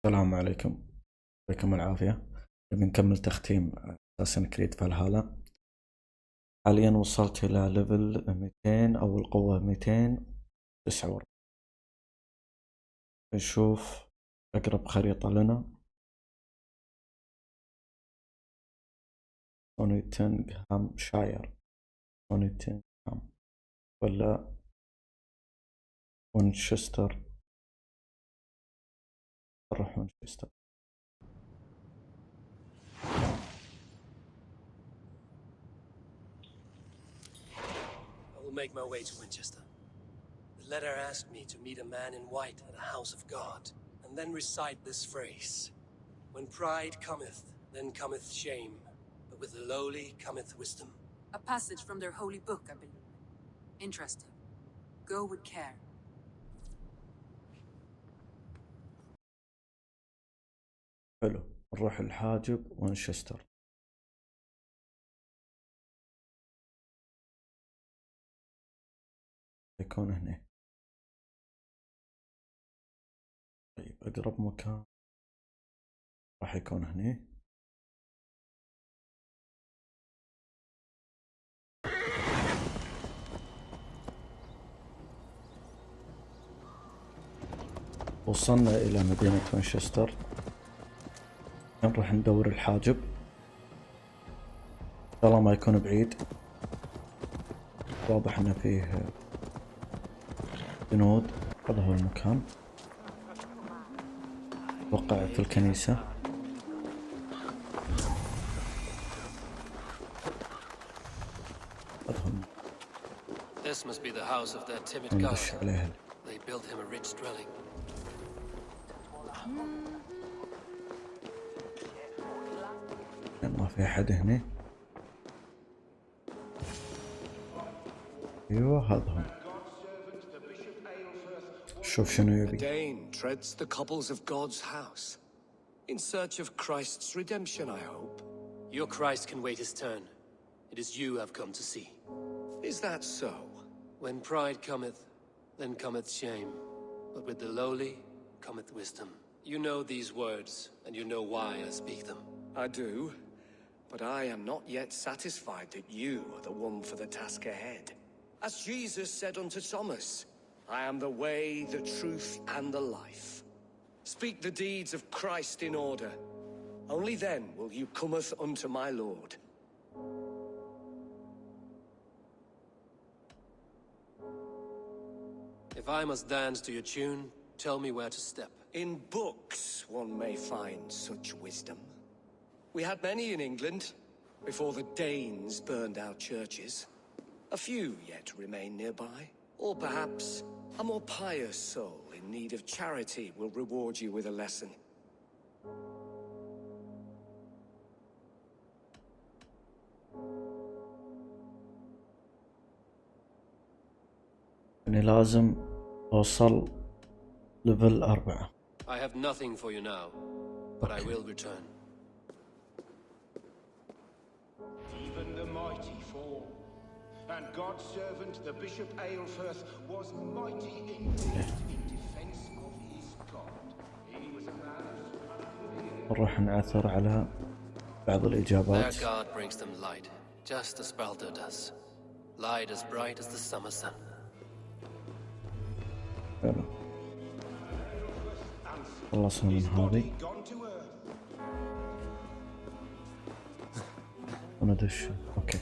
السلام عليكم. يعطيكم العافية. بنكمل تختيم اساسن كريد فالهالا. حاليا وصلت إلى ليفل 200 أو القوة 249. نشوف أقرب خريطة لنا نوتنغهام شاير، نوتنغهام ولا وينشستر. نروح وينشستر. Make my way to Winchester. The letter asked me to meet a man in white at a house of God, and then recite this phrase. When pride cometh, then cometh shame, but with the lowly cometh wisdom. A passage from their holy book, I believe. Interesting. Go with care. حلو، نروح الحاجب وينشستر. يكون هنا. طيب أقرب مكان راح يكون هنا. وصلنا إلى مدينة وينشستر. نروح ندور الحاجب. إن شاء الله ما يكون بعيد. واضح إنه فيه جنود. هذا هو المكان. وقع في الكنيسة. This must be the house of that timid god. They built him a rich dwelling. ما في أحد هنا. أيوة هذا هو. شوف شنو يبي. A Dane treads the cobbles of God's house, in search of Christ's redemption, I hope. Your Christ can wait his turn. It is you I've come to see. Is that so? When pride cometh, then cometh shame, but with the lowly cometh wisdom. You know these words, and you know why I speak them. I do, but I am not yet satisfied that you are the one for the task ahead. As Jesus said unto Thomas, I am the way, the truth, and the life. Speak the deeds of Christ in order. Only then will you cometh unto my Lord. If I must dance to your tune, tell me where to step. In books one may find such wisdom. We had many in England, before the Danes burned our churches. A few yet remain nearby. Or perhaps a more pious soul in need of charity will reward you with a lesson. يعني لازم أوصل ليفل 4. I have nothing for you now, but I will return. Even the mighty fall, and God's servant, the Bishop Aelfirth, was mighty indeed in defense of his God. He was a man. نروح نعثر على بعض الإجابات. Their God brings them light, just as Baldur does. Light as bright as the summer sun. حلو. خلصنا من هذه. وندش. اوكي.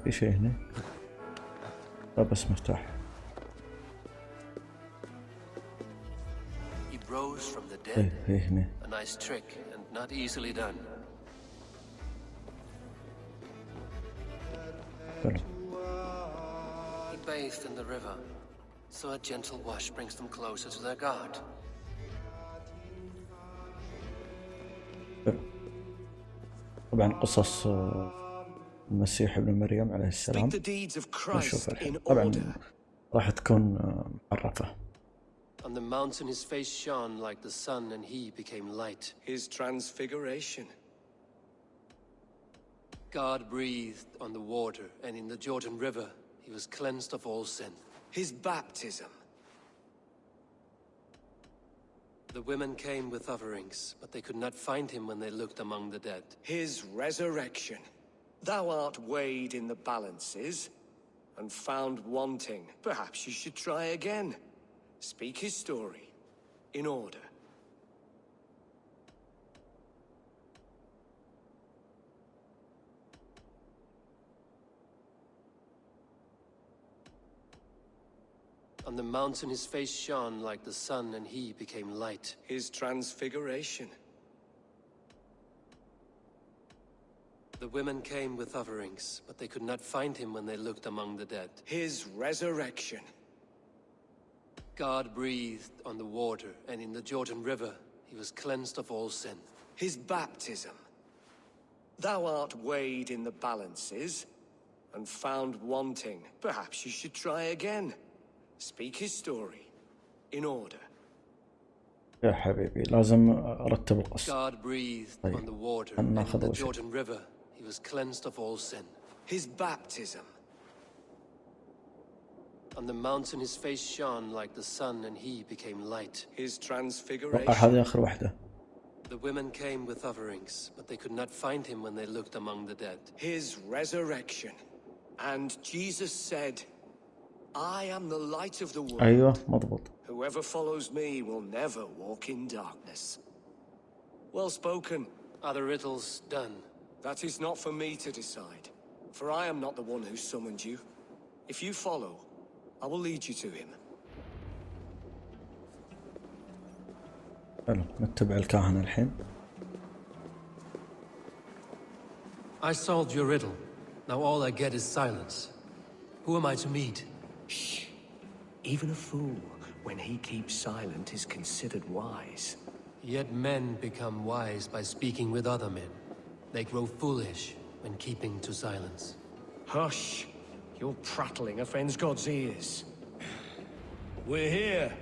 في شيء هنا؟ لا بس مفتاح. He rose from the dead. هنا. A nice trick and not easily done. He bathed in the river, so a gentle wash brings them closer to their God. طبعا قصص المسيح ابن مريم عليه السلام نشوف الحين. طبعا راح تكون محرفة. On the mountain his face shone like the sun and he became light. His transfiguration. God breathed on the water, and in the Jordan River, he was cleansed of all sin. His baptism. The women came with offerings, but they could not find him when they looked among the dead. His resurrection. Thou art weighed in the balances and found wanting. Perhaps you should try again. Speak his story in order. On the mountain his face shone like the sun, and he became light. His transfiguration. The women came with offerings, but they could not find him when they looked among the dead. His resurrection. God breathed on the water, and in the Jordan River, he was cleansed of all sin. His baptism. Thou art weighed in the balances and found wanting. Perhaps you should try again. Speak his story in order. يا حبيبي لازم أرتب القصة. God breathed on the water, and in the Jordan River, he was cleansed of all sin. His baptism. On the mountain his face shone like the sun, and he became light. His أتوقع transfiguration. هذه آخر واحدة. The women came with offerings, but they could not find him when they looked among the dead. His resurrection. And Jesus said, I am the light of the world. أيوة مضبوط. Whoever follows me will never walk in darkness. Well spoken. Are the riddles done? That is not for me to decide, for I am not the one who summoned you. If you follow, I will lead you to him. حلو نتبع الكاهن الحين. I solved your riddle. Now all I get is silence. Who am I to meet? Shh. Even a fool, when he keeps silent, is considered wise. Yet men become wise by speaking with other men. They grow foolish when keeping to silence. Hush. Your prattling offends God's ears. We're here.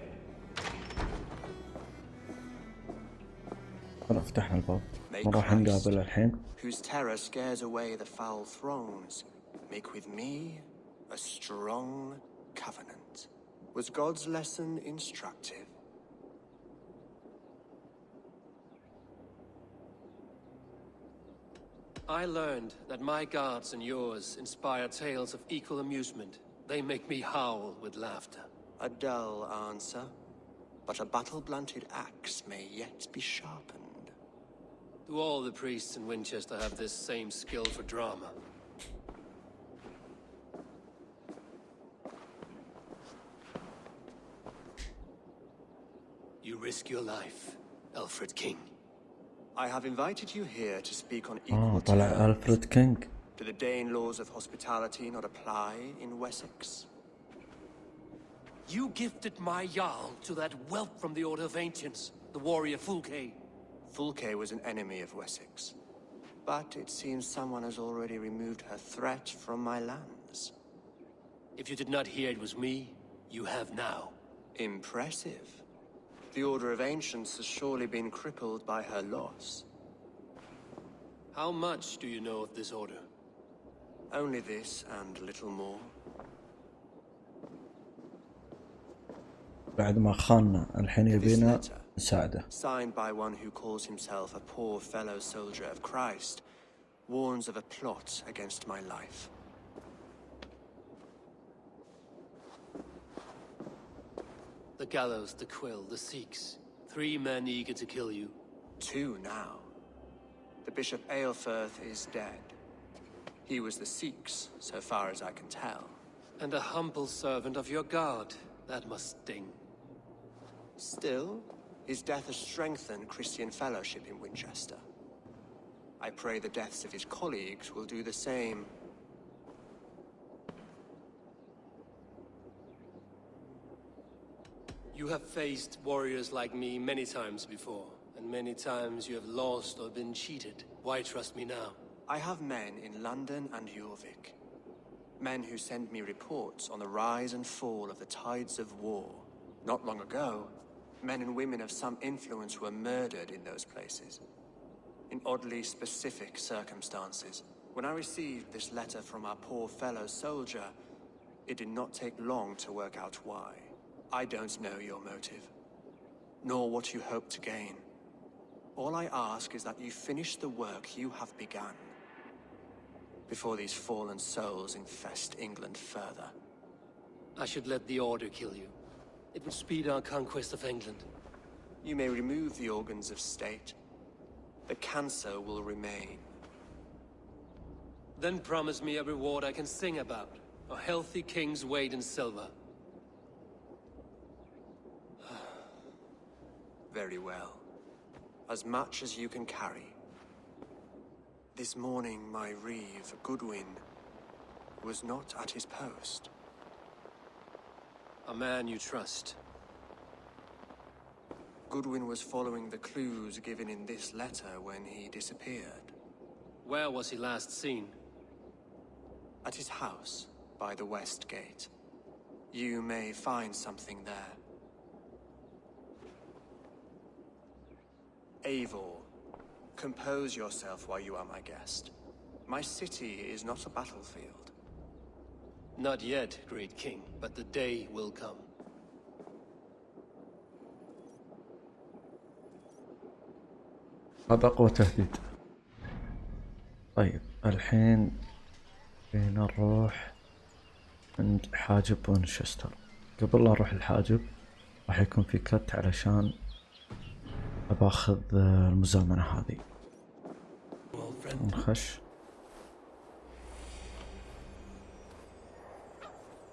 خلاص فتحنا الباب. نروح نقابل الحين. Whose terror scares away the foul thrones, make with me a strong covenant. Was God's lesson instructive? I learned that my gods and yours inspire tales of equal amusement. They make me howl with laughter. A dull answer, but a battle-blunted axe may yet be sharpened. Do all the priests in Winchester have this same skill for drama? You risk your life, Alfred King. I have invited you here to speak on equal طلع terms. ألفريد كينج. Do the Dane laws of hospitality not apply in Wessex? You gifted my Jarl to that whelp from the Order of Ancients, the warrior Fulke. Fulke was an enemy of Wessex, but it seems someone has already removed her threat from my lands. If you did not hear it was me, you have now. Impressive. The Order of Ancients has surely been crippled by her loss. How much do you know of this order? Only this and little more. بعد ما خاننا الحين This يبينا letter, نساعده. signed by one who calls himself a poor fellow soldier of Christ, warns of a plot against my life. The gallows, the quill, the Sikhs. 3 men eager to kill you. 2 now. The Bishop Aelfirth is dead. He was the Sikhs, so far as I can tell. And a humble servant of your god. That must sting. Still, his death has strengthened Christian fellowship in Winchester. I pray the deaths of his colleagues will do the same. You have faced warriors like me many times before, and many times you have lost or been cheated. Why trust me now? I have men in London and Jorvik. Men who send me reports on the rise and fall of the tides of war. Not long ago, men and women of some influence were murdered in those places. In oddly specific circumstances. When I received this letter from our poor fellow soldier, it did not take long to work out why. I don't know your motive, nor what you hope to gain. All I ask is that you finish the work you have begun, before these fallen souls infest England further. I should let the Order kill you. It would speed our conquest of England. You may remove the organs of state. The cancer will remain. Then promise me a reward I can sing about. A healthy king's weight in silver. Very well. As much as you can carry. This morning, my reeve, Goodwin, was not at his post. A man you trust. Goodwin was following the clues given in this letter when he disappeared. Where was he last seen? At his house, by the west gate. You may find something there. Eivor, compose yourself while you are my guest. My city is not a battlefield. Not yet, great king, but the day will come. هذا أقوى تهديد. طيب الحين فينا نروح عند حاجب وينشستر. قبل لا نروح الحاجب راح يكون في كت علشان أباخذ المزامنة هذه. نخش.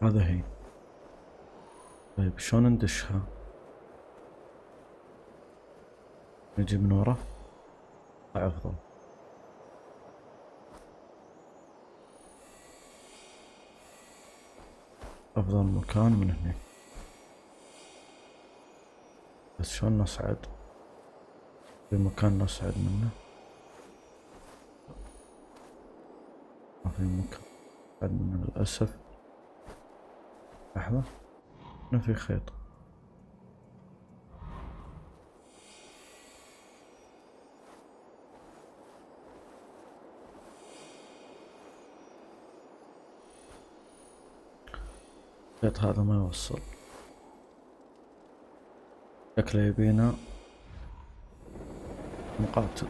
هذا هي. طيب شلون ندشها؟ نجي من ورا. أفضل. أفضل مكان من هنا. بس شلون نصعد؟ في مكان نصعد منه. ما في مكان نصعد منه للأسف. لحظة. هنا في خيط. الخيط هذا ما يوصل. شكله يبينا مقاتل.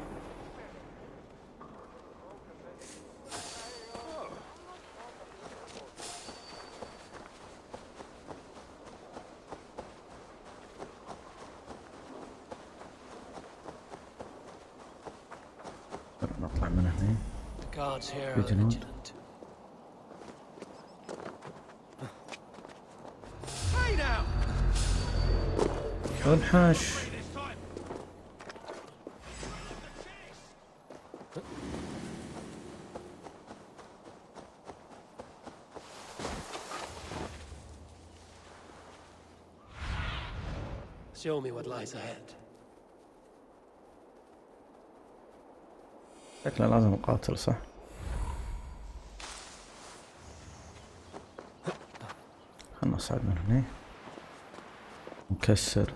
نطلع من هنا. في جنود. انحاش. Show me what lies ahead. شكله لازم اقاتل صح؟ خلنا نصعد من هنا. نكسر.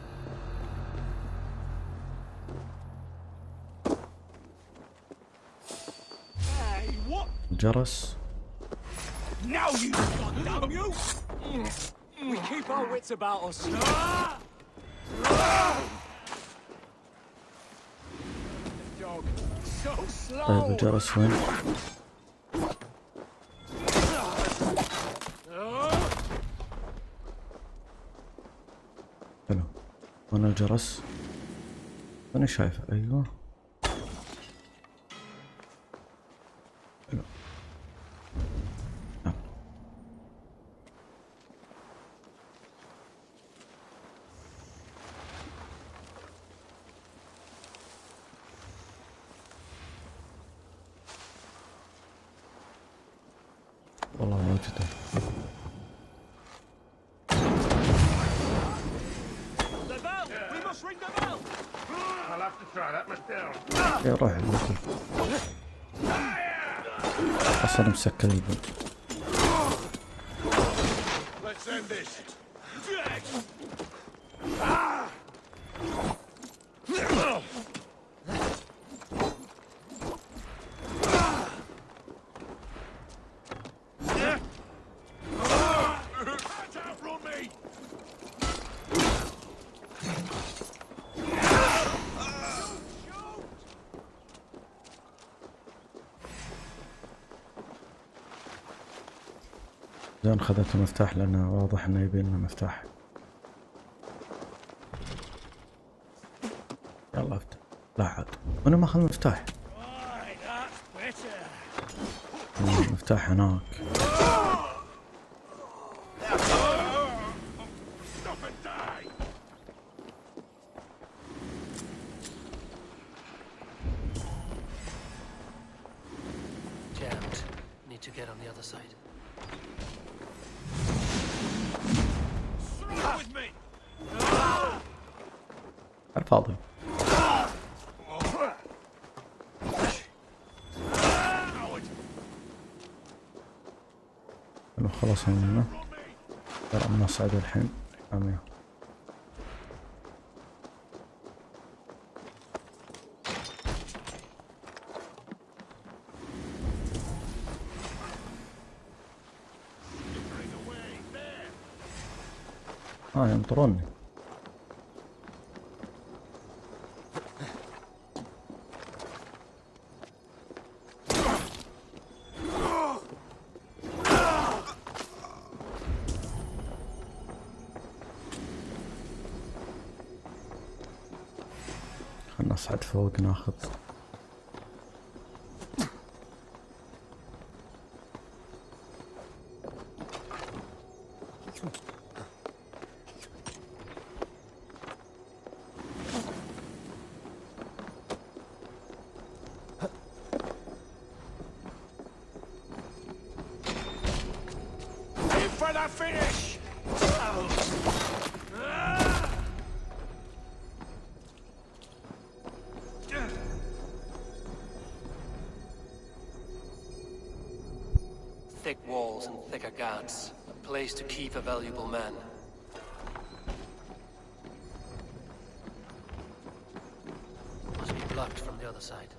جرس. Now you damn you! We keep our wits about us. Dog, so slow. طيب الجرس وين؟ حلو. وين الجرس؟ أنا شايفه. أيوه. حلو. والله موجودة. يا روح الوكل. أصلا مسكر الباب. زين خذت المفتاح لأنه واضح إنه يبي لنا مفتاح. يلا افتح. لا عاد أنا ما أخذ المفتاح. المفتاح هناك. Jammed. Need to get on the other side. الفاضي. حلو خلصنا منه. ترى نصعد الحين. أمين. ينطروني. خلنا نصعد فوق ناخذ. For the finish! Thick walls and thicker guards. A place to keep a valuable man. Must be blocked from the other side.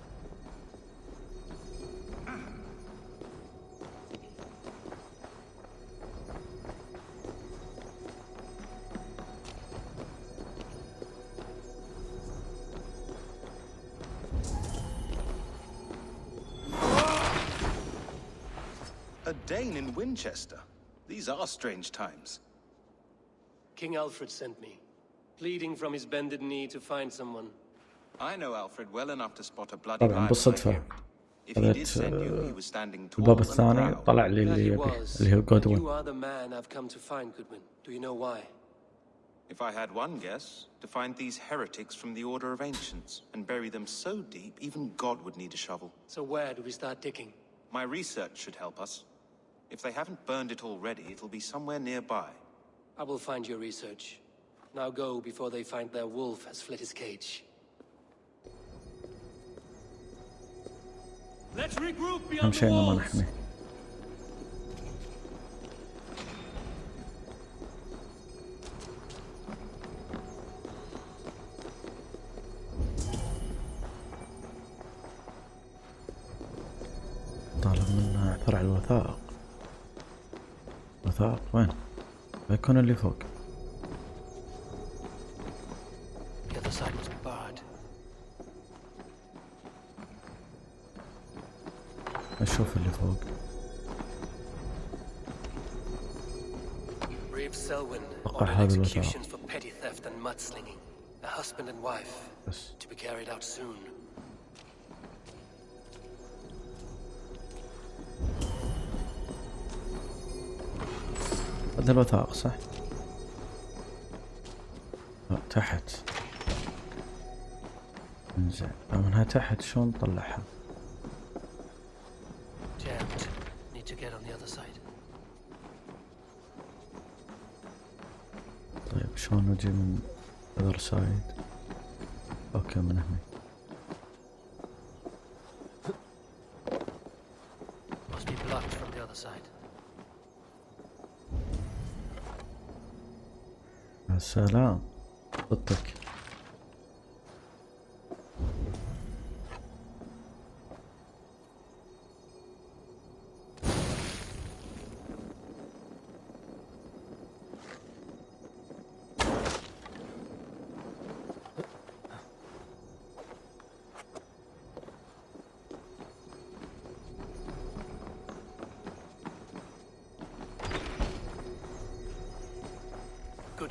A Dane in Winchester. These are strange times. King Alfred sent me, pleading from his bended knee to find someone. I know Alfred well enough to spot a bloody طبعا lie when I بالصدفة hear it. If he did send you, he was standing tall الباب and الثاني proud. طلع لي That اللي he يبي was, اللي هو and جودوين. you are the man I've come to find, Goodwin. Do you know why? If I had one guess, to find these heretics from the Order of Ancients and bury them so deep, even God would need a shovel. So where do we start digging? My research should help us. If they haven't burned it already, it'll be somewhere nearby. I will find your research. Now go before they find their wolf has fled his cage. Let's regroup أهم beyond the شيء إنه ما walls. نحمي. طالب منا اعثر على الوثائق. وثائق وين؟ بيكون اللي فوق. The other side must be barred. أشوف اللي فوق. Brave Selwyn أوقع ordered هذا executions الوثائق. for petty theft and mudslinging. A husband and wife, بس. to be carried out soon. هذا الوثائق صح؟ لا تحت. انزين منها تحت شلون نطلعها؟ Jammed. Need to get on the other side. طيب شلون نجي من other side؟ اوكي من هنا. Must be blocked from the other side. يا سلام ضدك.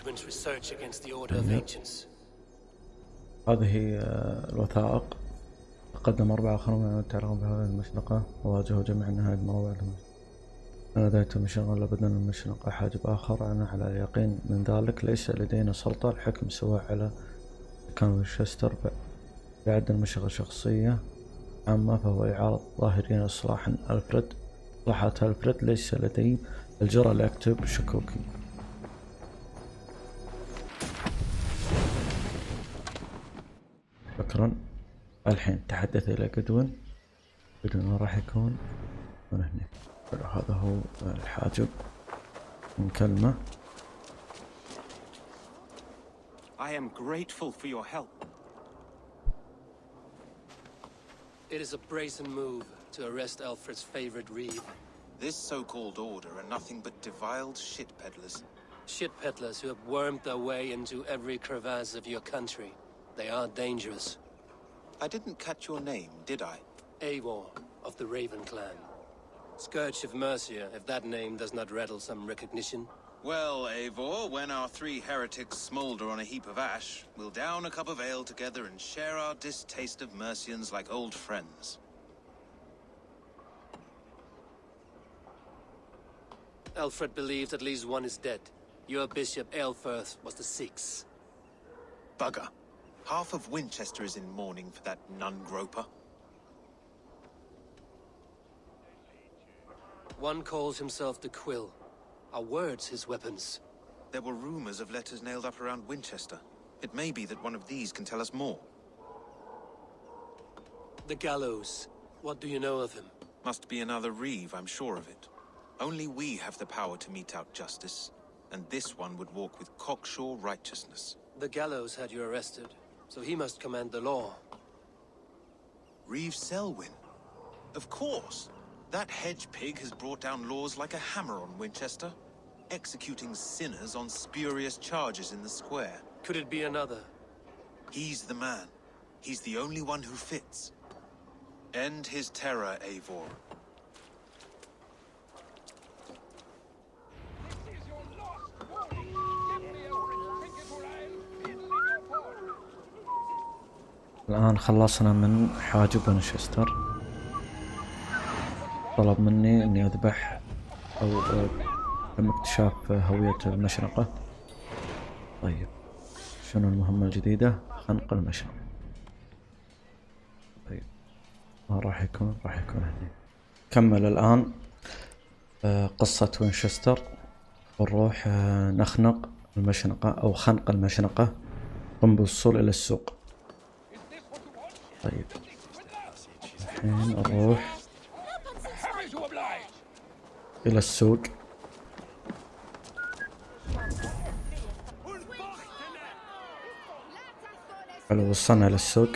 Parchment research against the Order of Ancients. هذه الوثائق. تقدم 4 آخرون من يتعلقون بهذه المشنقة وواجهوا جميع نهاية مروعهم. ناديت المشنقة لابد أن المشنقة حاجب آخر. أنا على اليقين من ذلك. ليس لدينا سلطة الحكم سواء على كان وينشستر بعد المشنقة شخصية عامة، فهو إعارة ظاهرين إصلاحات ألفريد. ليس لدي الجرأة لأكتب شكوكي. شكرا. الحين تحدث إلى جدون راح يكون من هنا. هذا هو الحاجب من كلمة. I am grateful for your help. It is a brazen move to arrest Alfred's favorite reeve. This so-called order are nothing but deviled shit peddlers. Shit peddlers who have wormed their way into every crevasse of your country. They are dangerous. I didn't catch your name, did I? Eivor of the Raven clan. Scourge of Mercia, if that name does not rattle some recognition. Well, Eivor, when our 3 heretics smolder on a heap of ash, we'll down a cup of ale together and share our distaste of Mercians like old friends. Alfred believes at least one is dead. Your bishop, Aelfirth, was the 6th. Bugger. Half of Winchester is in mourning for that nun-groper. One calls himself the Quill. Are words his weapons? There were rumors of letters nailed up around Winchester. It may be that one of these can tell us more. The gallows. What do you know of him? Must be another reeve, I'm sure of it. Only we have the power to mete out justice, and this one would walk with cocksure righteousness. The gallows had you arrested, so he must command the law. Reeve Selwyn? Of course! That hedge pig has brought down laws like a hammer on Winchester, executing sinners on spurious charges in the square. Could it be another? He's the man. He's the only one who fits. End his terror, Eivor. الآن خلصنا من حاجب وينشستر. طلب مني إني أذبح أو تم اكتشاف هوية المشنقة. طيب شنو المهمة الجديدة؟ خنق المشنقة. طيب ما راح يكون هنا. كمل الآن قصة وينشستر ونروح نخنق المشنقة أو خنق المشنقة. قم بالوصول إلى السوق. طيب الحين نروح إلى السوق. حلو وصلنا إلى السوق.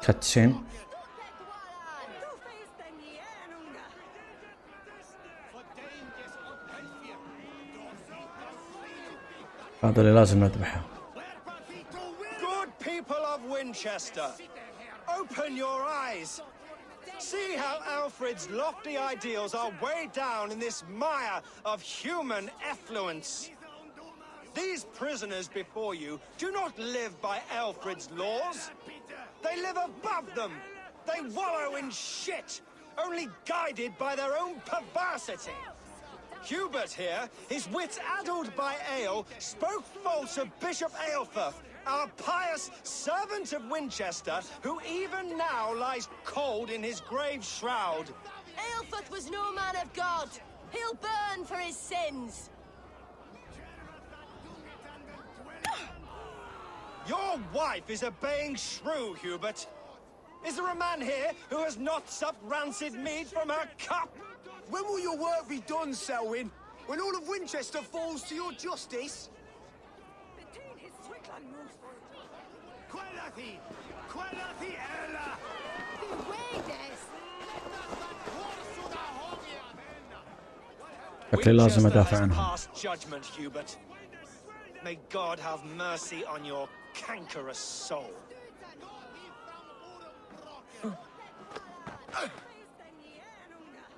كاتسين. هذا اللي لازم نذبحه. Good people of Winchester, open your eyes. See how Alfred's lofty ideals are weighed down in this mire of human effluence. These prisoners before you do not live by Alfred's laws. They live above them. They wallow in shit, only guided by their own perversity. Hubert here, his wits addled by ale, spoke false of Bishop Aelfirth, our pious servant of Winchester, who even now lies cold in his grave shroud. Aelfirth was no man of God. He'll burn for his sins. Your wife is a baying shrew, Hubert. Is there a man here who has not supped rancid mead from her cup? When will your work be done, Selwyn? When all of Winchester falls to your justice? شكلي لازم أدافع عنهم. Judgment, Hubert. May God have mercy on your cankerous soul.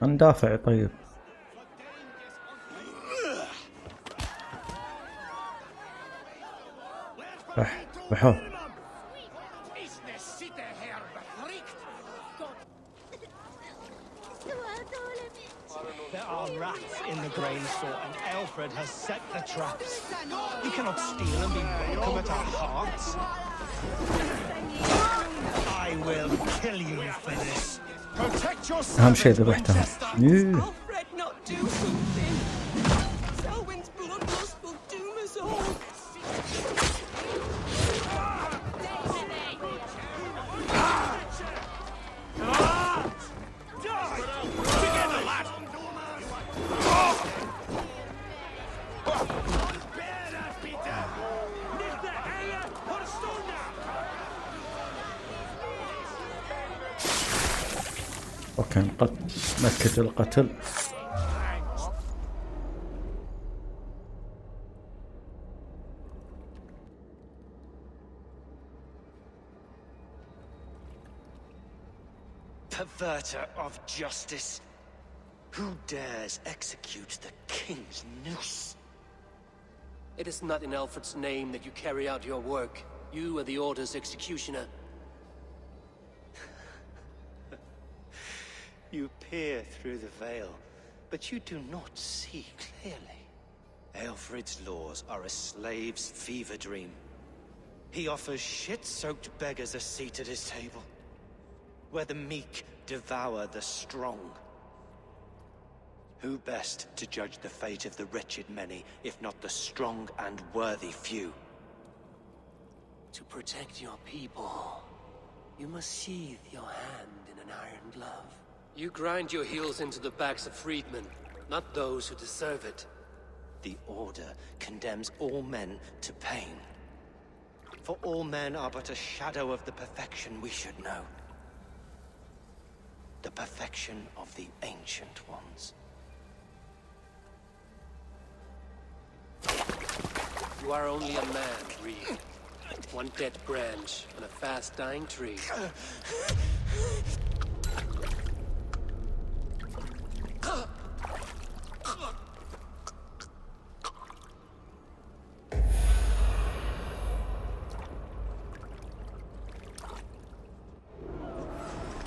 ندافع. طيب ذبحوه. There are rats in the grain store, and Alfred has set the traps. You cannot steal and be welcome at our hearts. I will kill you for this. Protect yourself. أهم شيء ذبحتها. Alfred, not do something. Selwyn's bloodlust will doom us all. وكان قد مكة القتل. Perverter of justice. Who dares execute the king's noose? It is not in Alfred's name that you carry out your work. You are the Order's executioner. You peer through the veil, but you do not see clearly. Alfred's laws are a slave's fever dream. He offers shit-soaked beggars a seat at his table, where the meek devour the strong. Who best to judge the fate of the wretched many, if not the strong and worthy few? To protect your people, you must sheathe your hand in an iron glove. You grind your heels into the backs of freedmen, not those who deserve it. The Order condemns all men to pain. For all men are but a shadow of the perfection we should know. The perfection of the Ancient Ones. You are only a man, Creed. One dead branch on a fast-dying tree.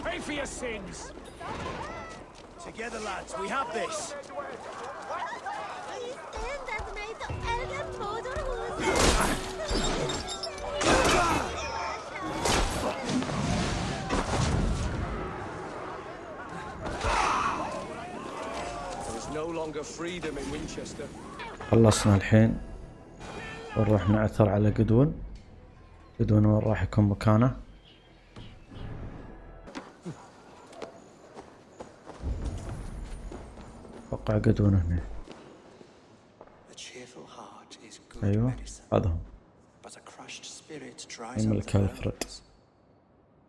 Pay for your sins. Together, lads, we have this. There is no longer freedom in Winchester. خلصنا الحين ونروح نعثر على قدون. قدون وين راح يكون مكانه؟ اتوقع قدون هنا. ايوه هذا هو. يملك ألفريد.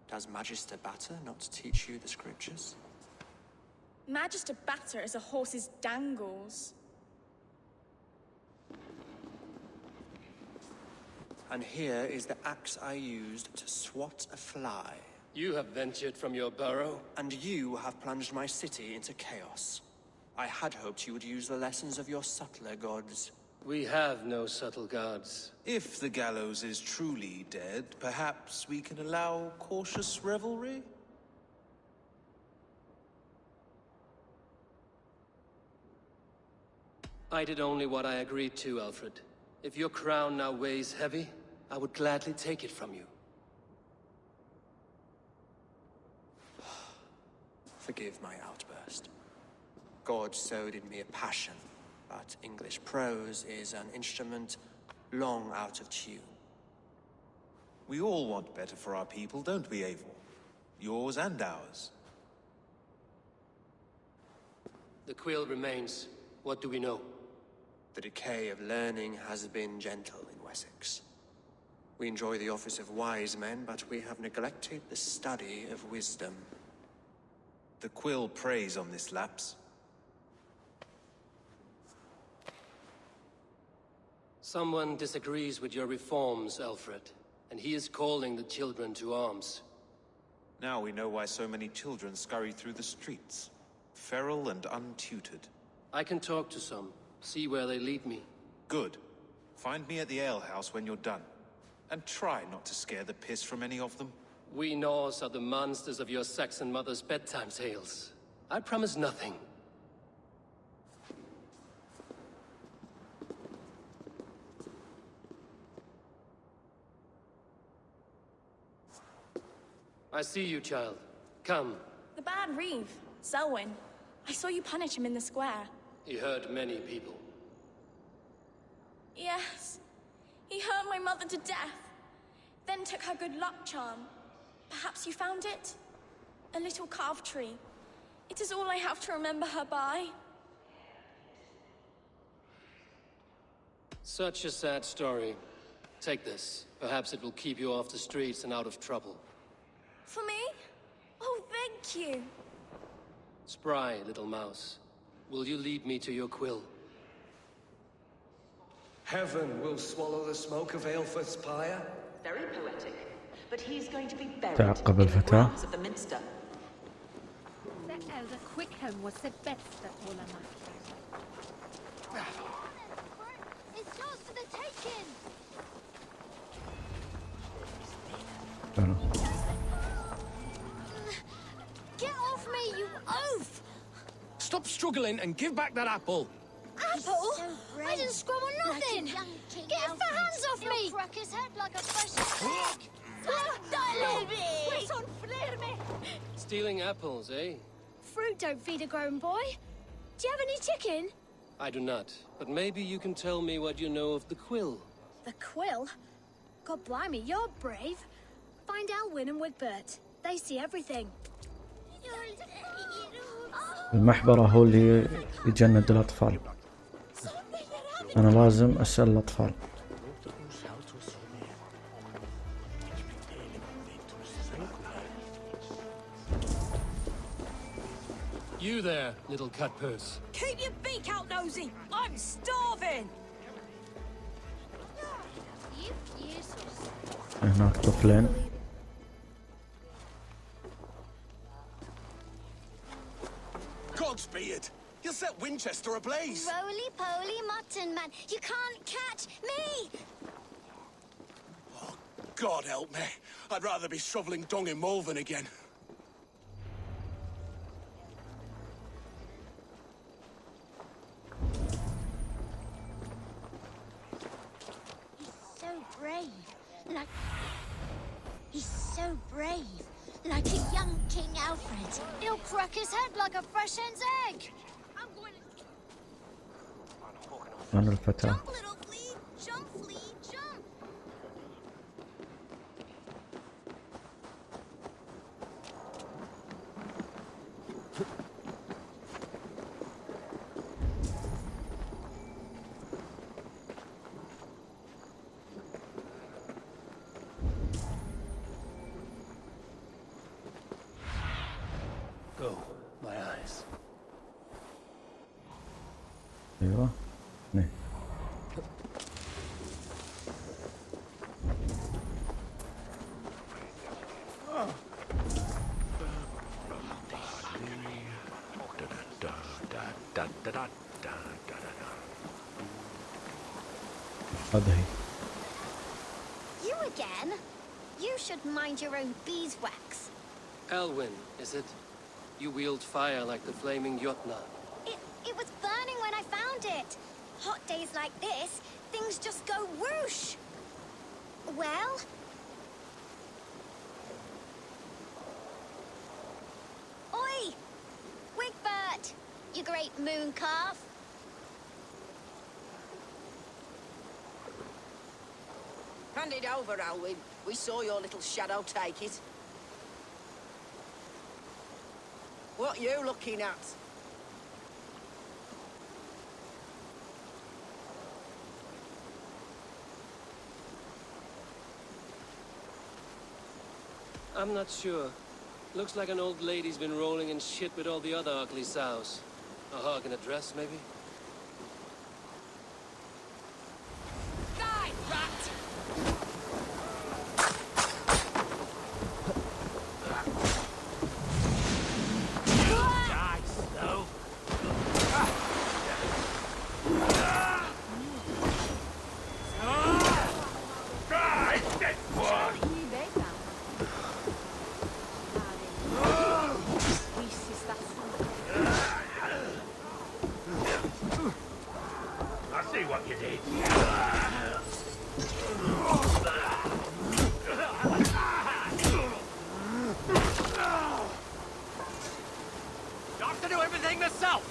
Does Magister Batter not teach you the scriptures? Magister Batter is a horse's dangles. And here is the axe I used to swat a fly. You have ventured from your burrow. And you have plunged my city into chaos. I had hoped you would use the lessons of your subtler gods. We have no subtle gods. If the gallows is truly dead, perhaps we can allow cautious revelry? I did only what I agreed to, Alfred. If your crown now weighs heavy, I would gladly take it from you. Forgive my outburst. God sowed in me a passion, but English prose is an instrument long out of tune. We all want better for our people, don't we, Eivor? Yours and ours. The quill remains. What do we know? The decay of learning has been gentle in Wessex. We enjoy the office of wise men, but we have neglected the study of wisdom. The quill preys on this lapse. Someone disagrees with your reforms, Alfred, and he is calling the children to arms. Now we know why so many children scurry through the streets, feral and untutored. I can talk to some, see where they lead me. Good. Find me at the alehouse when you're done. And try not to scare the piss from any of them. We Norse are the monsters of your Saxon mother's bedtime tales. I promise nothing. I see you, child. Come. The bad Reeve, Selwyn. I saw you punish him in the square. He hurt many people. Yes. He hurt my mother to death. Then took her good luck charm. Perhaps you found it? A little carved tree. It is all I have to remember her by. Such a sad story. Take this. Perhaps it will keep you off the streets and out of trouble. For me? Oh, thank you. Spry, little mouse. Will you lead me to your quill? Heaven will swallow the smoke of Aelfred's pyre. Very poetic. But he's going to be buried تعقب in the الفتاة. grounds of the minster. The elder Quickham was the best at all of It's yours for the taking! Get off me, you oaf! Stop struggling and give back that apple! Apple? I didn't scrub on nothing! Get your hands off me! He'll crack his head like a fresh egg! Stealing apples, eh? Fruit don't feed a grown boy. Do you have any chicken? I do not, but maybe you can tell me what you know of the quill. The quill? God blimey, you're brave. Find Elwyn and Wigbert. They see everything. المحبرة هو اللي يجند الأطفال. أنا لازم أسأل الأطفال. You there, little cutpurse. Keep your beak out, nosy! I'm starving! هناك طفلين. Godspeed! You'll set Winchester ablaze! Roly-poly mutton man, you can't catch me! Oh, God help me. I'd rather be shoveling dung in Malvern again. He's so brave. He's so brave. Like a young King Alfred. He'll crack his head like a fresh hen's egg. I'm going to... أنا الفتاة. Jump, little flea! Jump, flea! Jump! Go, my eyes. أيوة. نه. هذا هي. You again? You should mind your own beeswax. Elwyn, is it? You wield fire like the flaming Jotnar. It was burning when I found it. Hot days like this, things just go whoosh. Well? Oi! Wigbert! You great moon calf. Hand it over, Alwyn. We saw your little shadow take it. What you looking at? I'm not sure. Looks like an old lady's been rolling in shit with all the other ugly sows. A hog in a dress, maybe? Die, rat! See what you did. You have to do everything myself.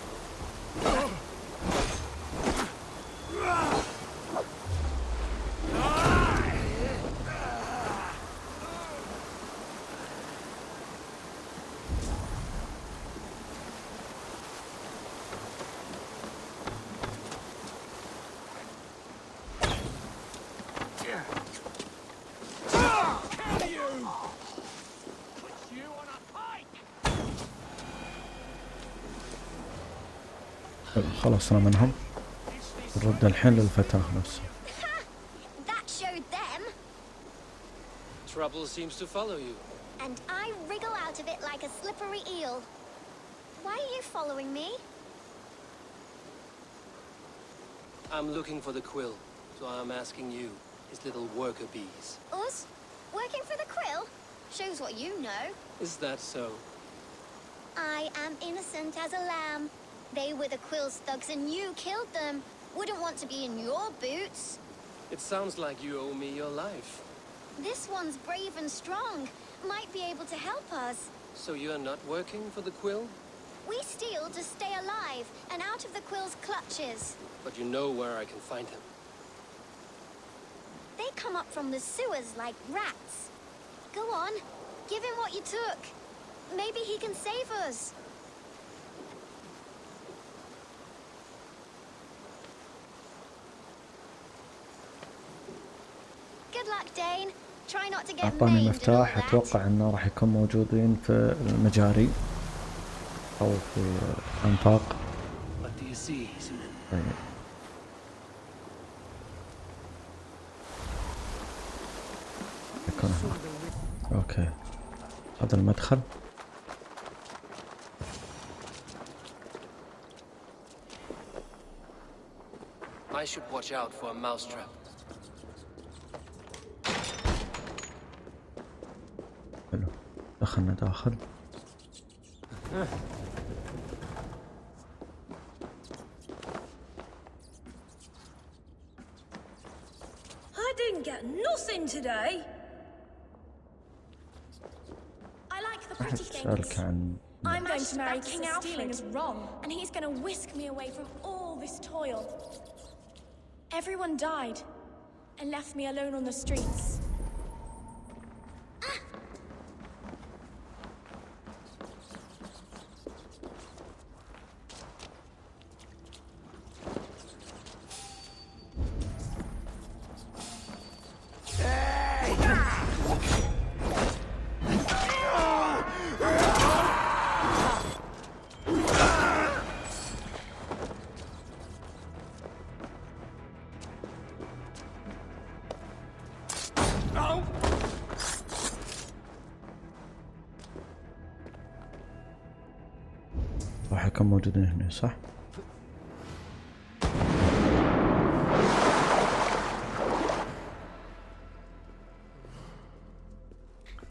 خلصنا منهم. نرد الحين للفتاة نفسه. That showed them. Trouble seems to follow you. And I wriggle out of it like a slippery eel. Why are you following me? I'm looking for the quill, so I'm asking you, his little worker bees. Us? Working for the quill? Shows what you know. Is that so? I am innocent as a lamb. They were the quill's thugs and you killed them. Wouldn't want to be in your boots. It sounds like you owe me your life. This one's brave and strong. Might be able to help us. So you're not working for the quill? We steal to stay alive and out of the quill's clutches. But you know where I can find him. They come up from the sewers like rats. Go on, give him what you took. Maybe he can save us. Good luck, Dane. Try not to get أعطاني maimed and all مفتاح. that. أتوقع إنه راح يكون موجودين في المجاري أو في الأنفاق. What do you see? يكون هنا. أوكي. هذا المدخل. I should watch out for a mousetrap. حلو. دخلنا داخل. I didn't get nothing today. I like the pretty أسألك things. عن I'm going to marry King Alfred. Stealing is wrong, and he's going to whisk me away from all this toil. Everyone died and left me alone on the streets. راح يكون موجودين هنا صح؟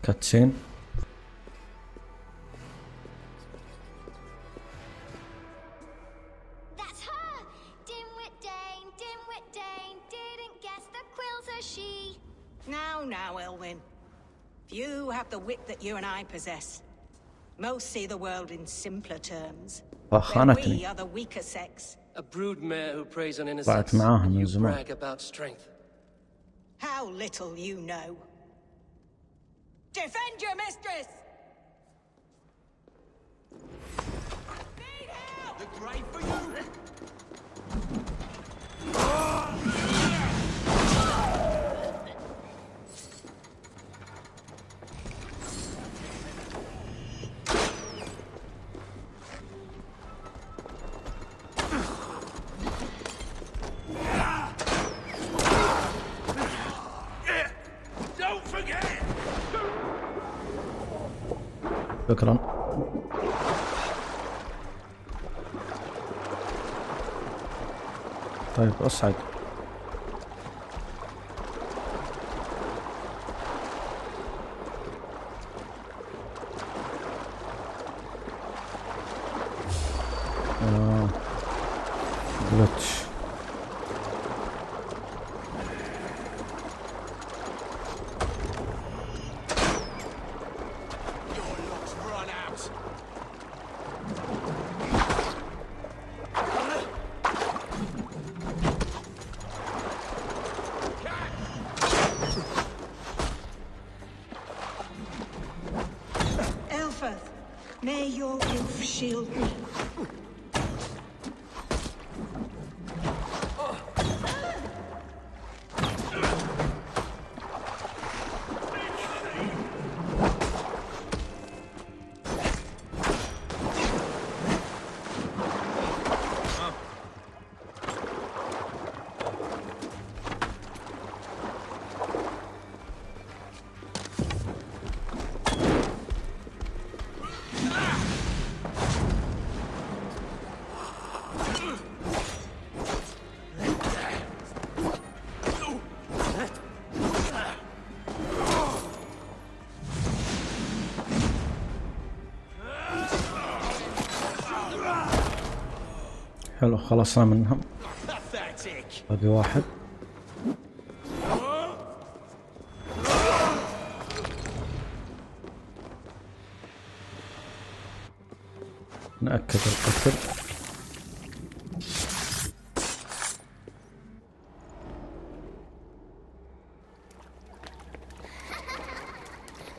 كاتسين. That's her! Dimwit Dane, didn't guess the quill's a she. Now, Elwyn. Few have the wit that you and I possess. Most see the world in simpler terms. Where we are the weaker sex. A broodmare who preys on طلعت innocence. معاهم And من you زمان. brag about strength. How little you know. Defend your mistress! Need help! The grave for you! Don't forget! شكرا. طيب اصعد. جلتش. shield me. حلو خلصنا منهم. باقي واحد. نأكد القتل.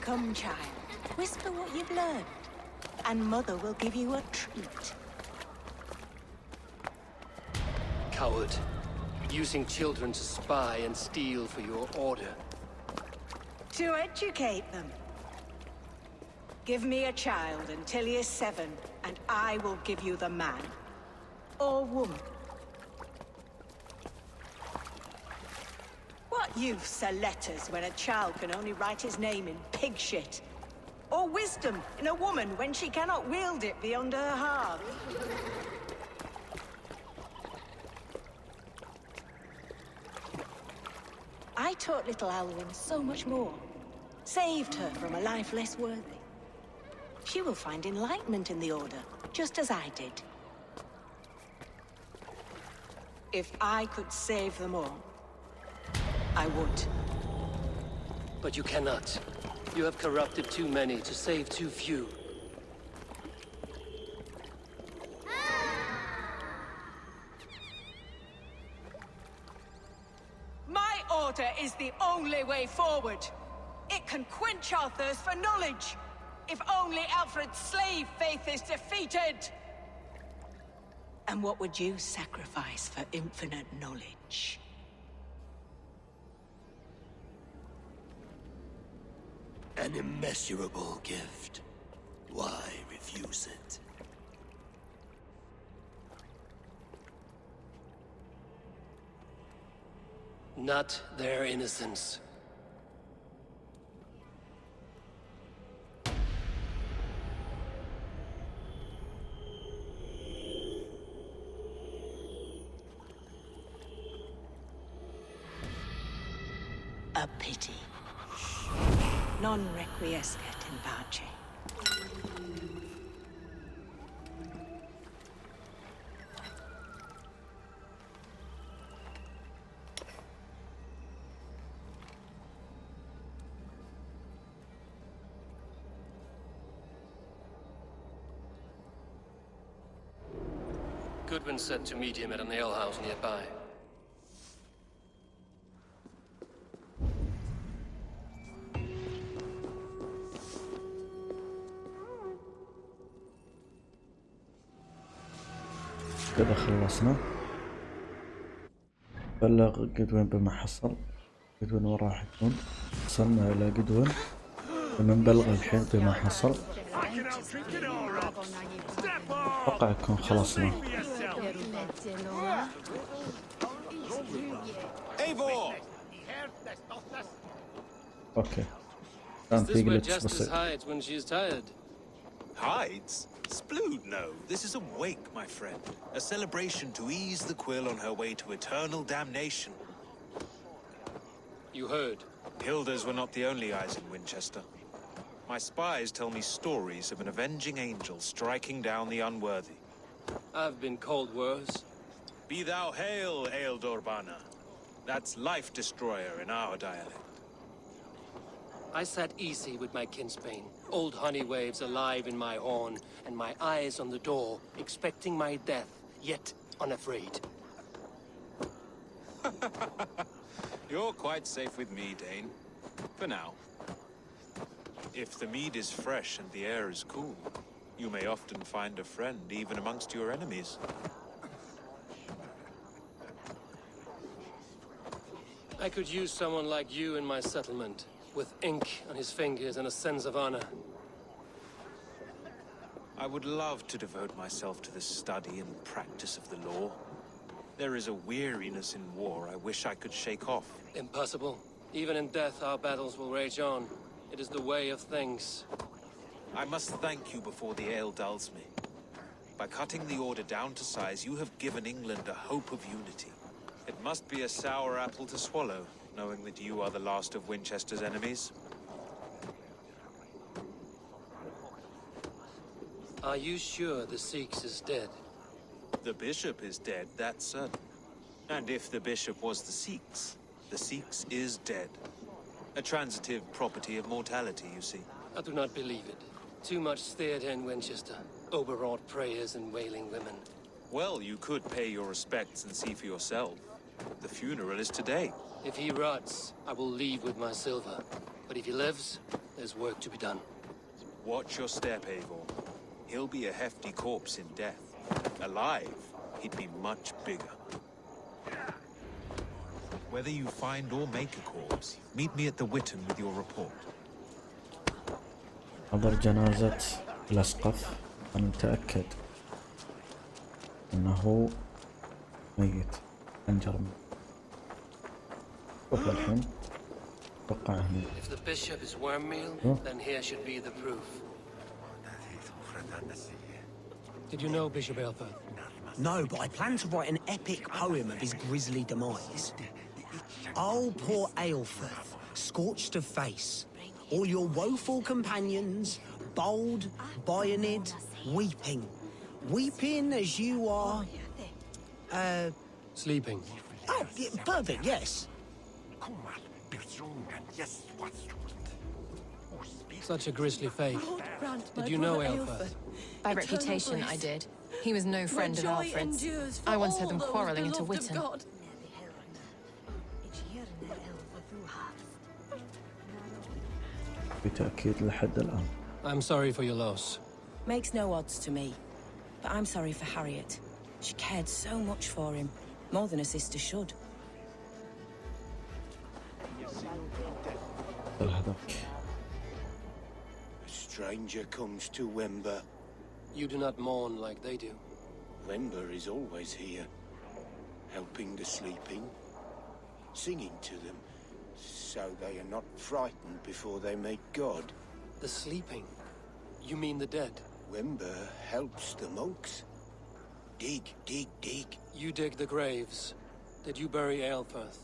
Come, child. Whisper what you've learned, and Mother will give you a treat. Coward. Using children to spy and steal for your order. To educate them. Give me a child until he is 7, and I will give you the man. Or woman. What use are letters when a child can only write his name in pig shit? Or wisdom in a woman when she cannot wield it beyond her heart? I taught little Alwyn so much more. Saved her from a life less worthy. She will find enlightenment in the Order, just as I did. If I could save them all, I would. But you cannot. You have corrupted too many to save too few. My order is the only way forward. It can quench our thirst for knowledge. If only Alfred's slave faith is defeated. And what would you sacrifice for infinite knowledge? An immeasurable gift. Why refuse it? Not their innocence. A pity. Non requiescat in pace. Goodwin said to meet him at an alehouse nearby. كذا خلصنا. بلغ جدوين بما حصل. جدوين وين راح يكون؟ وصلنا إلى جدوين. ومن بلغ الحين بما حصل. أتوقع يكون خلصنا. أوكي. Is this where Justice hides when she's tired? Hides? Splood, no. This is a wake, my friend. A celebration to ease the quill on her way to eternal damnation. You heard. Hilda's were not the only eyes in Winchester. My spies tell me stories of an avenging angel striking down the unworthy. I've been called worse. Be thou hail, Ealdorbanna. That's Life Destroyer in our dialect. I sat easy with my kinsbane, old honey waves alive in my horn, and my eyes on the door, expecting my death, yet unafraid. You're quite safe with me, Dane. For now. If the mead is fresh and the air is cool, You may often find a friend even amongst your enemies. I could use someone like you in my settlement, with ink on his fingers and a sense of honor. I would love to devote myself to the study and practice of the law. There is a weariness in war I wish I could shake off. Impossible. Even in death, our battles will rage on. It is the way of things. I must thank you before the ale dulls me. By cutting the order down to size, you have given England a hope of unity. It must be a sour apple to swallow, knowing that you are the last of Winchester's enemies. Are you sure the Sikhs is dead? The bishop is dead, that's certain. And if the bishop was the Sikhs is dead. A transitive property of mortality, you see. I do not believe it. Too much theatre in Winchester. Overwrought prayers and wailing women. Well, you could pay your respects and see for yourself. The funeral is today. If he rots, I will leave with my silver. But if he lives, there's work to be done. Watch your step, Eivor. He'll be a hefty corpse in death. Alive, he'd be much bigger. Whether you find or make a corpse, meet me at the Witten with your report. حضر جنازة الأسقف. أنا متأكد أنه ميت. خنجر. شوف الحين. توقع هنا. If the bishop is worm meal, then here should be the proof. Did you know Bishop Aelfirth? No, but I plan to write an epic poem of his grisly demise. Oh, poor Aelfirth, scorched of face. All your woeful companions, bold, bayoneted, weeping. Weeping as you are... Sleeping. Oh, yeah, perfect, yes. Such a grisly fate. Did you know Aelfirth? By reputation, I did. He was no friend of Alfred's. I once heard them quarrelling at a Witten. بتأكيد لحد الآن. I'm sorry for your loss. Makes no odds to me. But I'm sorry for Harriet. She cared so much for him. More than a sister should. A stranger comes to Wember. You do not mourn like they do. Wember is always here, helping the sleeping, singing to them, so they are not frightened before they meet God. The sleeping? You mean the dead? Wember helps the monks. Dig, dig, dig. You dig the graves. Did you bury Aelfirth?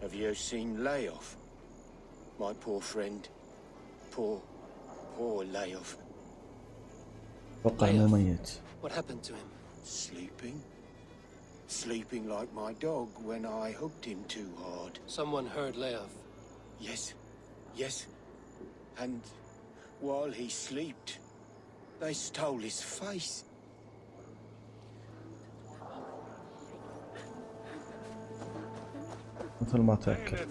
Have you seen Leof? My poor friend. Poor Leof. توقع إنه ميت. What happened to him? Sleeping. Sleeping like my dog when I hugged him too hard. Someone heard Leof. Yes. And while he slept, they stole his face. مثل ما تأكد.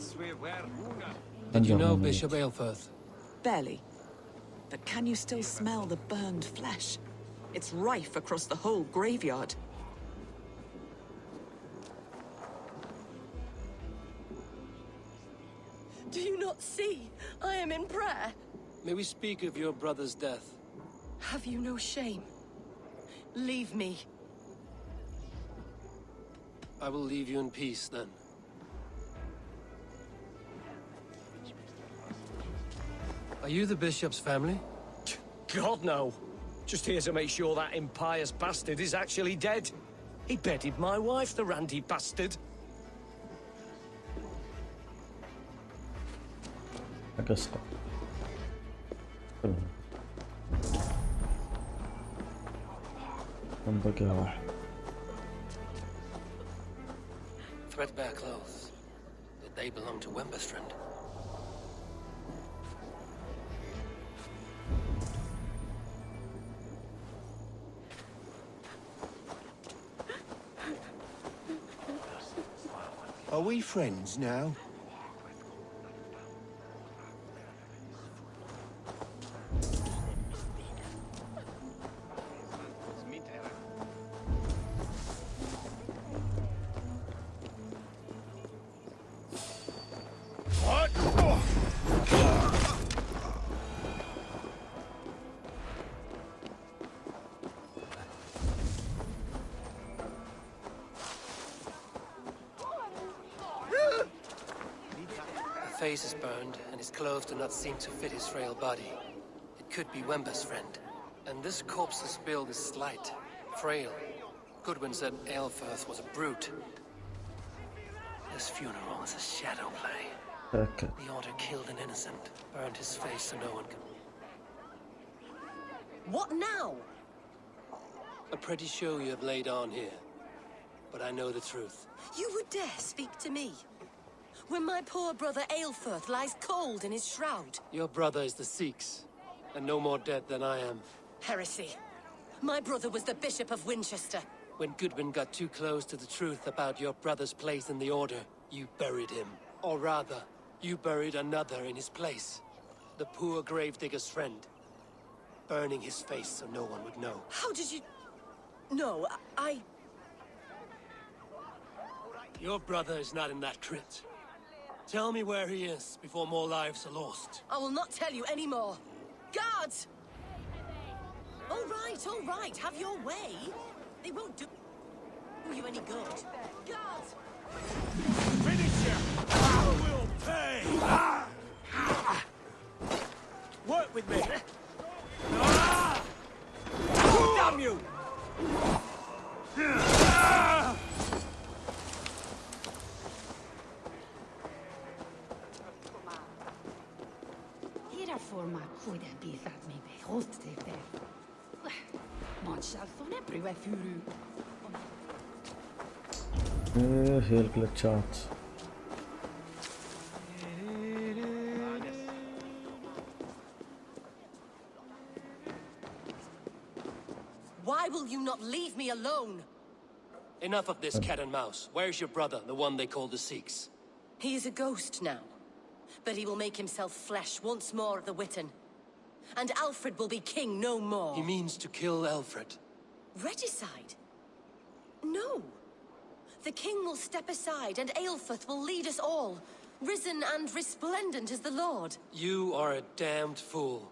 Did you know Bishop Aelfirth? Barely. But can you still smell the burned flesh? It's rife across the whole graveyard. Do you not see? I am in prayer. May we speak of your brother's death? Have you no shame? Leave me. I will leave you in peace, then. Are you the bishop's family? God, no. Just here to make sure that impious bastard is actually dead. He bedded my wife, the randy bastard. حق أسقط. كلهم. بقى واحد. Threadbare clothes. Did they belong to Wember's friend? Are we friends now? face is burned, and his clothes do not seem to fit his frail body. It could be Wemba's friend. And this corpse's build is slight, frail. Goodwin said Aelfirth was a brute. This funeral is a shadow play. Okay. The Order killed an innocent, burned his face so no one could... What now? A pretty show you have laid on here. But I know the truth. You would dare speak to me? When my poor brother Aelfirth lies cold in his shroud. Your brother is the Sikhs, and no more dead than I am. Heresy. My brother was the Bishop of Winchester. When Goodwin got too close to the truth about your brother's place in the Order, you buried him. Or rather, you buried another in his place. The poor gravedigger's friend. Burning his face so no one would know. How did you... No, I... Your brother is not in that crypt. Tell me where he is before more lives are lost. I will not tell you anymore. Guards! All right, have your way. They won't do you any good. Guards! Finish him! I will pay! Work with me! Damn you! Forma cuida bizat me beholt de fe. Man shall thone prive furu. هي الجلتشات. Why will you not leave me alone? Enough of this cat and mouse. Where's your brother, the one they call the Sikhs? He is a ghost now. But he will make himself flesh once more at the Witten. And Alfred will be king no more. He means to kill Alfred. Regicide? No. The king will step aside and Aelfirth will lead us all. Risen and resplendent as the Lord. You are a damned fool.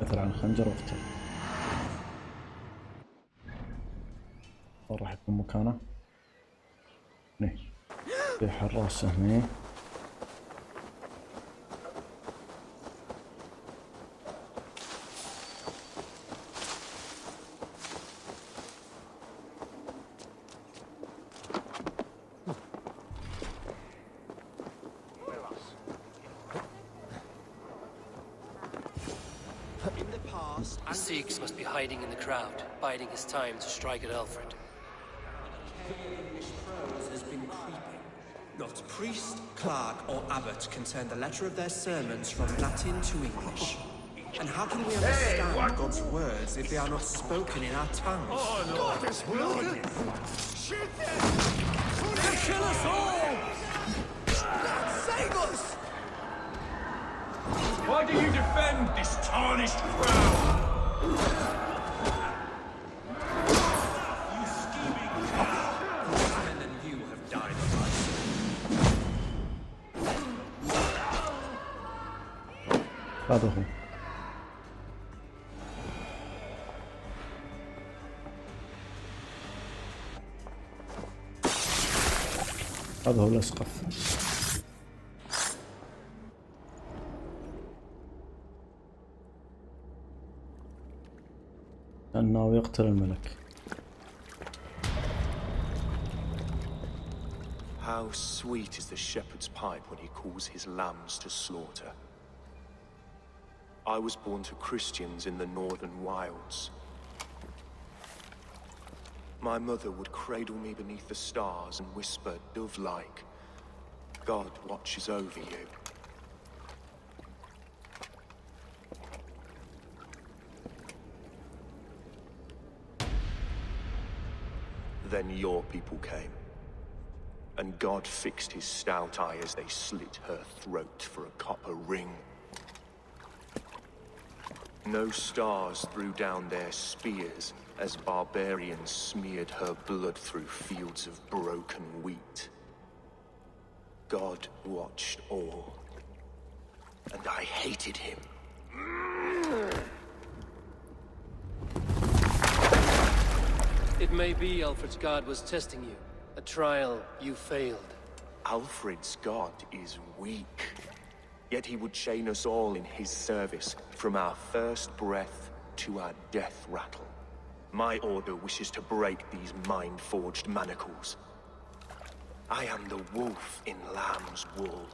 مثل عن الخنجر واقتل. راح يكون مكانه هني في حراس هني. The Sikhs must be hiding in the crowd, biding his time to strike at Alfred. Has been creeping. Not priest, clerk, or abbot can turn the letter of their sermons from Latin to English. And how can we understand God's words if they are not spoken in our tongues? Oh no! God is blood! Shoot them! They'll kill us all! Save us! Why do you defend this tarnished crown? هذا هو. هذا هو الأسقف. أنه يقتل الملك. How sweet is the shepherd's pipe when he calls his lambs to slaughter. I was born to Christians in the northern wilds. My mother would cradle me beneath the stars and whisper, dove-like, God watches over you. Then your people came, and God fixed his stout eye as they slit her throat for a copper ring. No stars threw down their spears as barbarians smeared her blood through fields of broken wheat. God watched all, and I hated him. It may be Alfred's god was testing you. A trial you failed. Alfred's god is weak. Yet he would chain us all in his service, from our first breath to our death rattle. My order wishes to break these mind-forged manacles. I am the wolf in lamb's wool.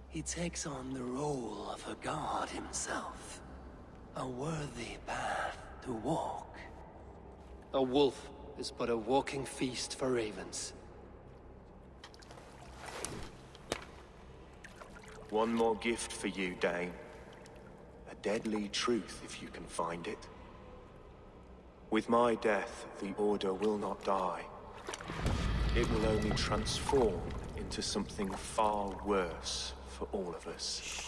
He takes on the role of a god himself. A worthy path to walk. A wolf is but a walking feast for ravens. One more gift for you, Dane. A deadly truth, if you can find it. With my death, the Order will not die. It will only transform into something far worse for all of us.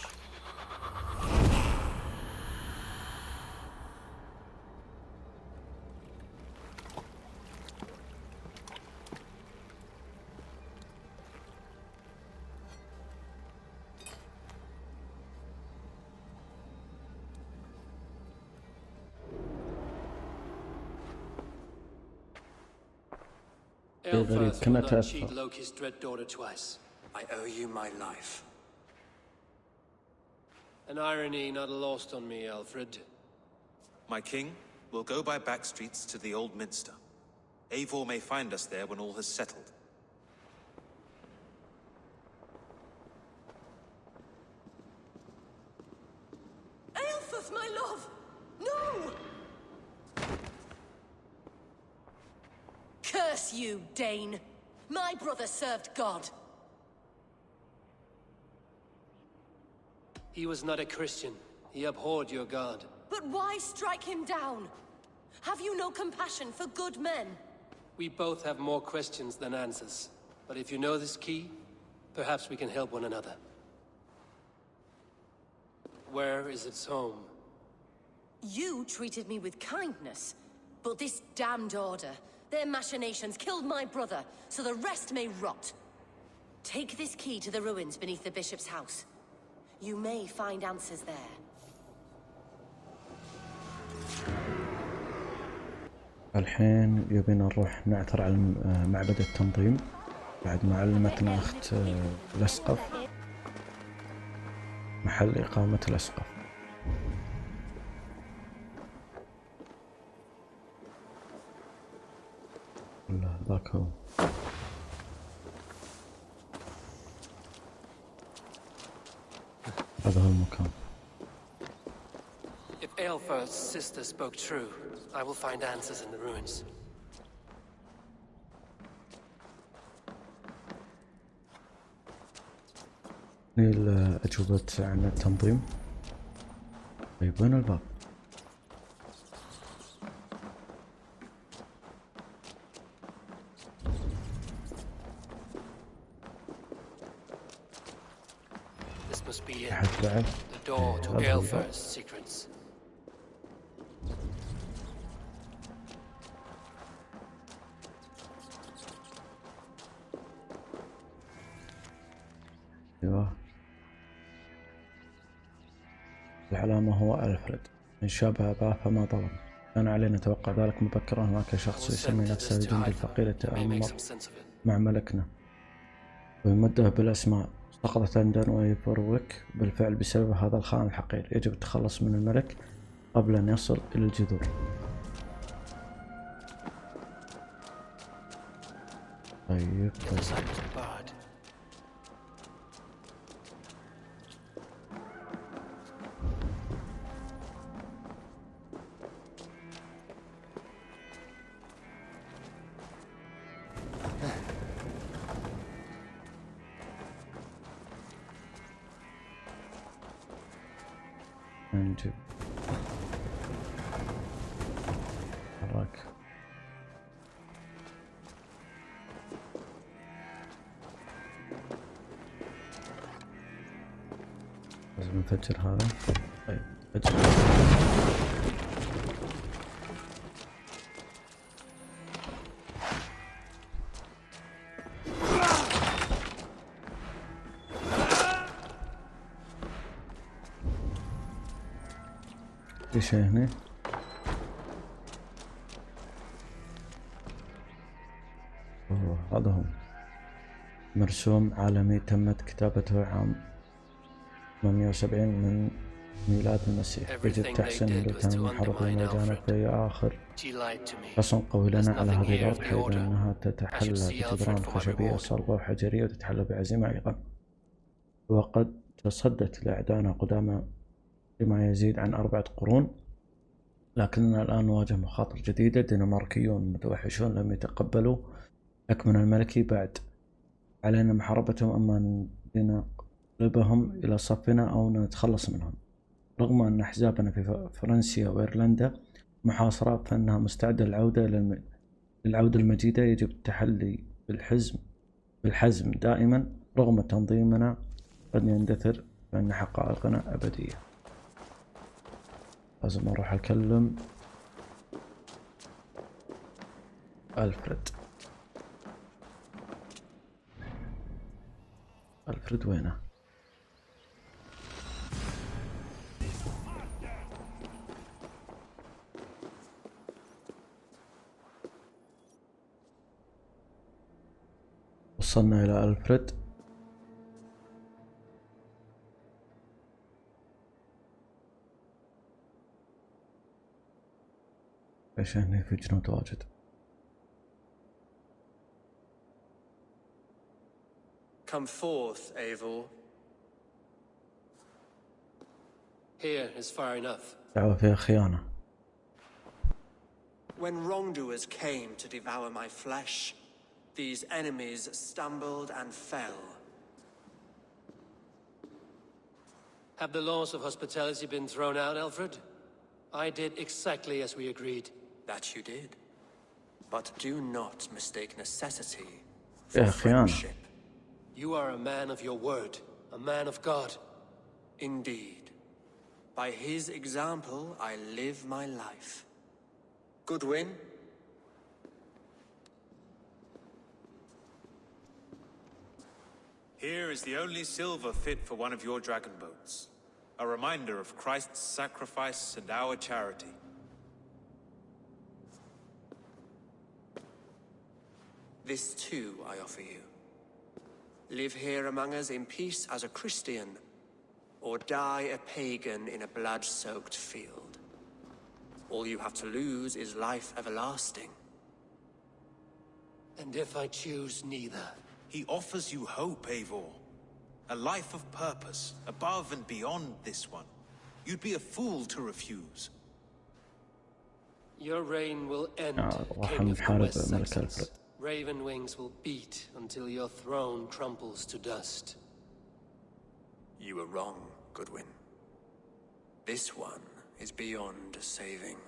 Elfirth will not cheat Loki's dread daughter twice. I owe you my life. An irony not lost on me, Alfred. My king, we'll go by back streets to the Old Minster. Eivor may find us there when all has settled. Aelfirth, my love! No! Curse you, Dane! My brother served God. He was not a Christian. He abhorred your god. But why strike him down? Have you no compassion for good men? We both have more questions than answers. But if you know this key, perhaps we can help one another. Where is its home? You treated me with kindness, but this damned Order, their machinations killed my brother, so the rest may rot. Take this key to the ruins beneath the bishop's house. You may find answers there. الحين يبينا نروح نعثر على معبد التنظيم بعد ما علمتنا أخت الأسقف محل إقامة الأسقف. لا ذاك هو. هذا هو المكان. If Aelfirth's sister spoke true, I will find answers in the ruins. الأجوبة عن التنظيم. طيب وين الباب؟ This must be it. أحد بعد؟ The door to Aelfirth's secrets. ايوه العلامة هو ألفريد، إن شابه أباه فما ظلم. كان علينا توقع ذلك مبكرا. هناك شخص يسمي نفسه الجندي الفقير يتآمر مع ملكنا ويمده بالأسماء. سقطت عندنا ويفروك بالفعل بسبب هذا الخائن الحقير. يجب التخلص من الملك قبل أن يصل إلى الجذور. طيب نجيب حرك. لازم نفجر هذا. طيب فجر. في شيء هنا. مرسوم عالمي تمت كتابته عام 870 من ميلاد المسيح. يجب تحسين هندوتان المحرقة الميدانة في آخر فصل قوي لنا على هذه الأرض، حيث أنها تتحلى بجدران خشبية صلبة وحجرية وتتحلى بعزيمة أيضا. وقد تصدت لأعدائنا قدامى بما يزيد عن 4 قرون، لكننا الآن نواجه مخاطر جديدة. دنماركيون متوحشون لم يتقبلوا حكمنا الملكي بعد، علينا محاربتهم، أما لنقلبهم إلى صفنا أو نتخلص منهم. رغم أن أحزابنا في فرنسا وإيرلندا محاصرة، فإنها مستعدة للعودة المجيدة. يجب التحلي بالحزم دائما، رغم تنظيمنا قد يندثر، فإن حقائقنا أبدية. لازم أروح أكلم ألفريد. ألفريد وينه؟ وصلنا إلى ألفريد. ايش هنا في جنود واجد. Come forth, Eivor. Here is far enough. دعوة فيها خيانة. When wrongdoers came to devour my flesh, these enemies stumbled and fell. Have the laws of hospitality been thrown out, Alfred? I did exactly as we agreed. That you did. But do not mistake necessity for فيها خيانة. friendship. You are a man of your word, a man of God. Indeed. By his example, I live my life. Goodwin? Here is the only silver fit for one of your dragon boats. A reminder of Christ's sacrifice and our charity. This too I offer you. Live here among us in peace as a Christian, or die a pagan in a blood-soaked field. All you have to lose is life everlasting. And if I choose neither? He offers you hope, Eivor. A life of purpose, above and beyond this one. You'd be a fool to refuse. Your reign will end, راح King of the نحارب West ملك Saxons. ألفريد. Raven wings will beat until your throne crumples to dust. You were wrong, Goodwin. This one is beyond saving.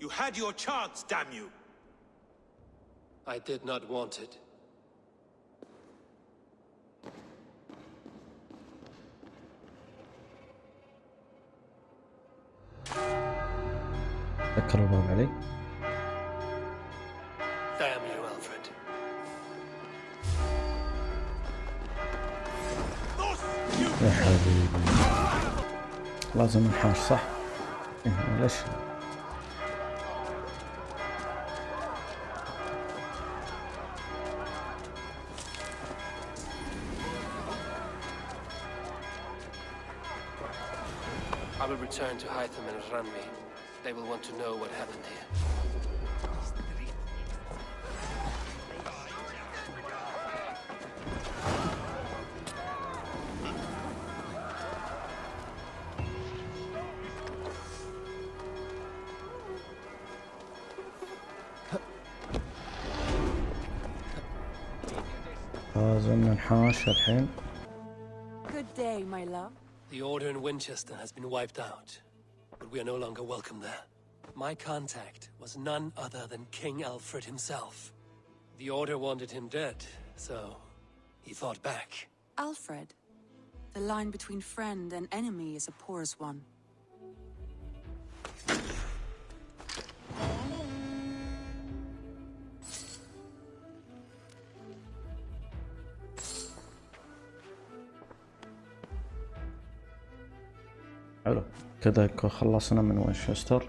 You had your chance, damn you! I did not want it. ذكر الباب علي. Damn you, Alfred. يا حبيبي لازم نحاش صح؟ إيه ليش؟ I will return to Hytham and Ranmi. They will want to know what happened here. لازم نحاش الحين. Good day, my love. The order in Winchester has been wiped out, but we are no longer welcome there. My contact was none other than King Alfred himself. The order wanted him dead, so he fought back. Alfred, the line between friend and enemy is a porous one. حلو كذا خلصنا من وينشستر.